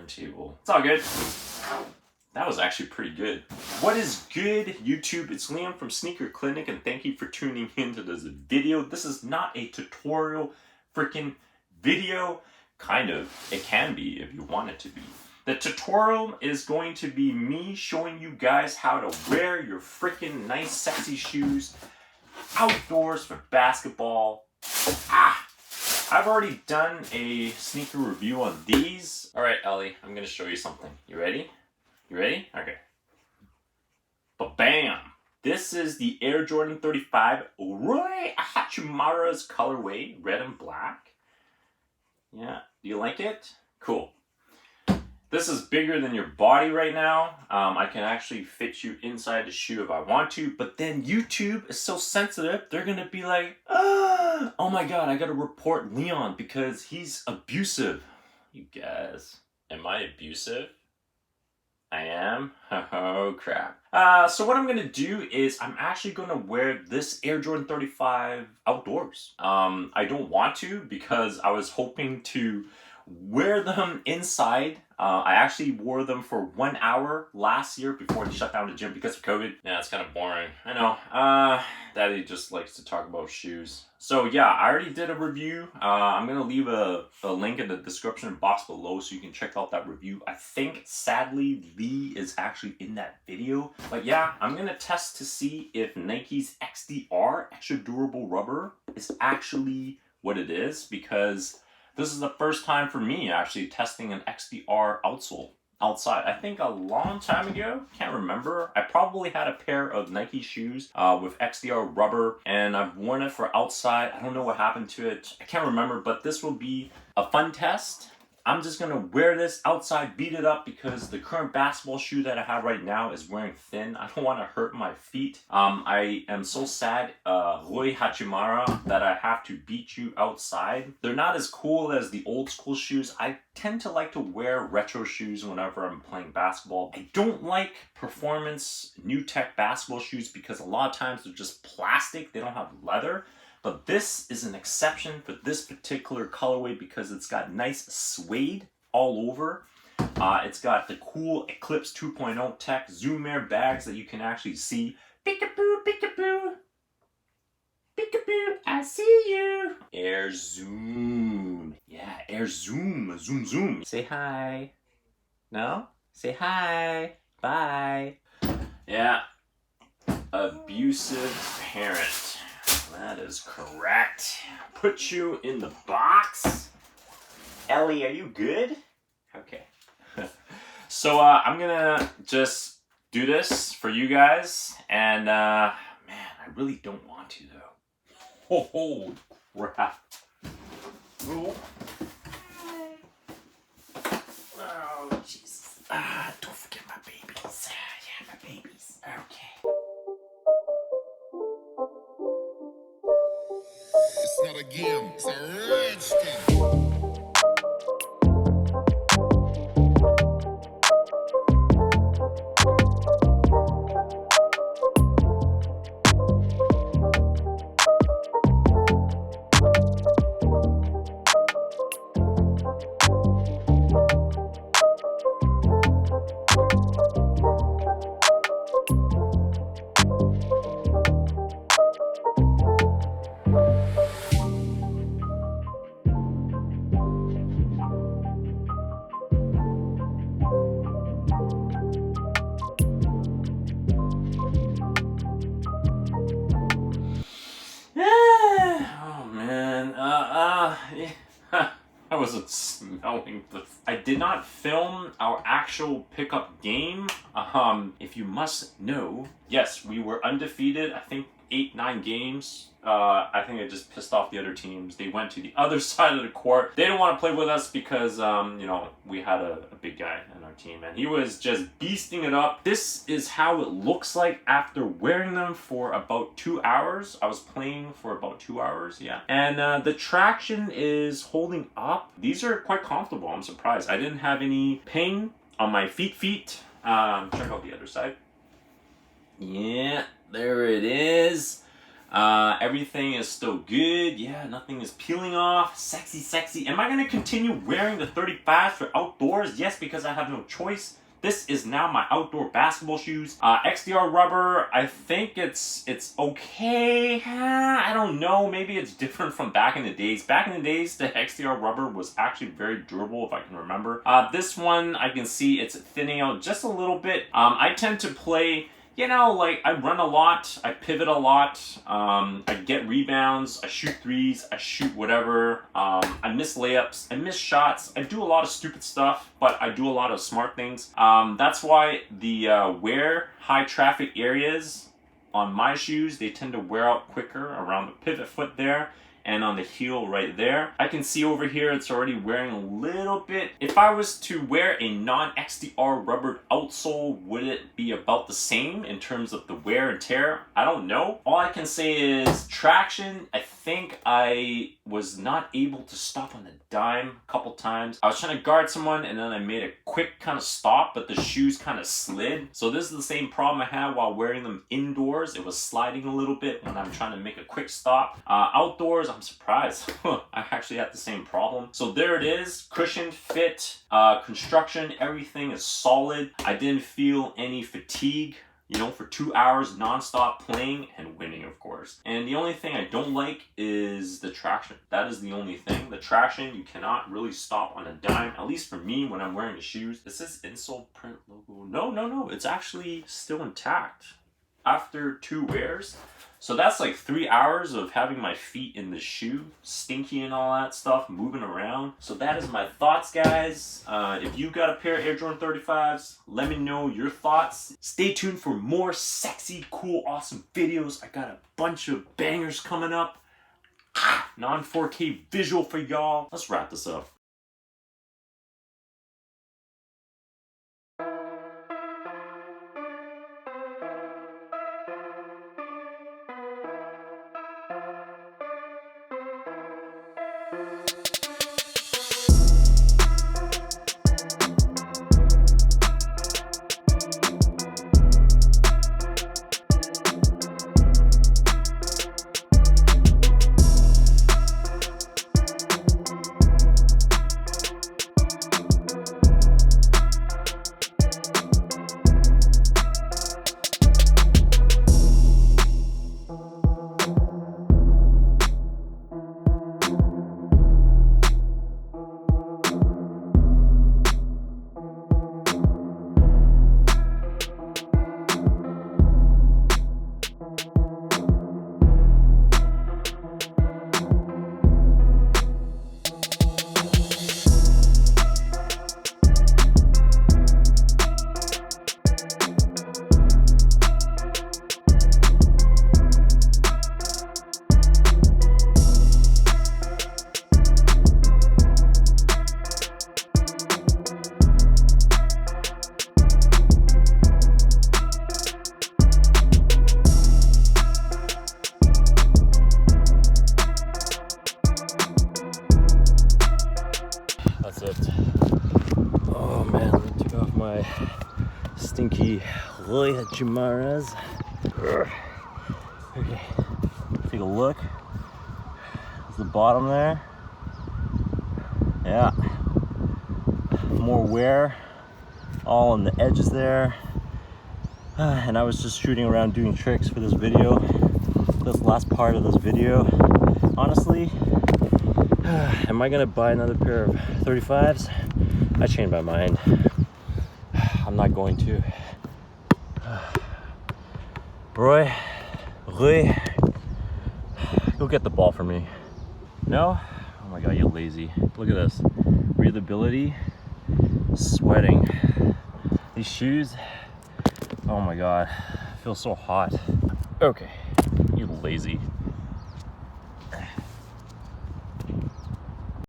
turntable. It's all good. That was actually pretty good. What is good, YouTube? It's Liam from Sneaker Clinic, and thank you for tuning into this video. This is not a tutorial freaking video. Kind of. It can be if you want it to be. The tutorial is going to be me showing you guys how to wear your freaking nice, sexy shoes outdoors for basketball. I've already done a sneaker review on these. All right, Ellie, I'm gonna show you something. You ready? You ready? Okay. Ba-bam! This is the Air Jordan 35 Rui Hachimura's colorway, red and black. Yeah, do you like it? Cool. This is bigger than your body right now. I can actually fit you inside the shoe if I want to, but then YouTube is so sensitive, they're gonna be like, oh my God, I gotta report Leon because he's abusive. You guys, am I abusive? I am? Oh crap. So what I'm gonna do is I'm actually gonna wear this Air Jordan 35 outdoors. I don't want to because I was hoping to wear them inside. I actually wore them for 1 hour last year before they shut down the gym because of COVID. Yeah, it's kind of boring. I know. Daddy just likes to talk about shoes. So yeah, I already did a review. I'm gonna leave a link in the description box below so you can check out that review. I think sadly Lee is actually in that video. But yeah, I'm gonna test to see if Nike's XDR, Extra Durable Rubber, is actually what it is, because this is the first time for me actually testing an XDR outsole outside. I think a long time ago, can't remember. I probably had a pair of Nike shoes with XDR rubber and I've worn it for outside. I don't know what happened to it. I can't remember, but this will be a fun test. I'm just gonna wear this outside, beat it up, because the current basketball shoe that I have right now is wearing thin. I don't want to hurt my feet. I am so sad, Rui Hachimura, that I have to beat you outside. They're not as cool as the old school shoes. I tend to like to wear retro shoes whenever I'm playing basketball. I don't like performance new tech basketball shoes because a lot of times they're just plastic. They don't have leather. But this is an exception for this particular colorway because it's got nice suede all over. It's got the cool Eclipse 2.0 tech Zoom Air bags that you can actually see. Peekaboo, peekaboo. Peekaboo, I see you. Air Zoom. Yeah, Air Zoom. Zoom, zoom. Say hi. No? Say hi. Bye. Yeah. Abusive parent. That is correct. Put you in the box. Ellie, are you good? Okay. So I'm gonna just do this for you guys, and man, I really don't want to though. Oh crap. Oh, Jesus. Don't forget my babies. Yeah, my babies. Okay. It's not a game, it's a rich thing. I wasn't smelling the... I did not film our actual pickup game. If you must know, yes, we were undefeated. I think 8-9 games. I think I just pissed off the other teams. They went to the other side of the court. They didn't want to play with us because, you know, we had a big guy in our team and he was just beasting it up. This is how it looks like after wearing them for about 2 hours. I was playing for about 2 hours, yeah. And the traction is holding up. These are quite comfortable. I'm surprised. I didn't have any pain on my feet. Check out the other side. Yeah, there it is. Everything is still good. Yeah, nothing is peeling off. Sexy, sexy. Am I going to continue wearing the 35s for outdoors? Yes, because I have no choice. This is now my outdoor basketball shoes. XDR rubber, I think it's okay. I don't know, maybe it's different from back in the days. Back in the days, the XDR rubber was actually very durable, if I can remember. This one, I can see it's thinning out just a little bit. I tend to play, you know, like I run a lot, I pivot a lot, I get rebounds, I shoot threes, I shoot whatever, I miss layups, I miss shots, I do a lot of stupid stuff, but I do a lot of smart things. That's why the wear high traffic areas on my shoes, they tend to wear out quicker around the pivot foot there. And on the heel right there. I can see over here it's already wearing a little bit. If I was to wear a non-XDR rubbered outsole, would it be about the same in terms of the wear and tear? I don't know. All I can say is traction, I think I was not able to stop on a dime a couple times. I was trying to guard someone and then I made a quick kind of stop, but the shoes kind of slid. So this is the same problem I had while wearing them indoors. It was sliding a little bit when I'm trying to make a quick stop. Outdoors, I'm surprised. I actually had the same problem. So there it is, cushioned, fit, construction, everything is solid. I didn't feel any fatigue, you know, for 2 hours nonstop playing and winning, of course. And the only thing I don't like is the traction. That is the only thing. The traction, you cannot really stop on a dime, at least for me when I'm wearing the shoes. It says insole print logo. No, it's actually still intact after 2 wears. So that's like 3 hours of having my feet in the shoe, stinky and all that stuff, moving around. So that is my thoughts, guys. If you got a pair of Air Jordan 35s, let me know your thoughts. Stay tuned for more sexy, cool, awesome videos. I got a bunch of bangers coming up. Non-4K visual for y'all. Let's wrap this up. Oh man, I took off my stinky Rui Hachimuras. Okay, take a look. There's the bottom there. Yeah, more wear all on the edges there. And I was just shooting around doing tricks for this video, this last part of this video. Honestly, am I gonna buy another pair of 35s? I changed my mind. I'm not going to. Rui, go get the ball for me. No? Oh my god, you're lazy. Look at this. Breathability, sweating. These shoes, oh my god, I feel so hot. Okay, you lazy.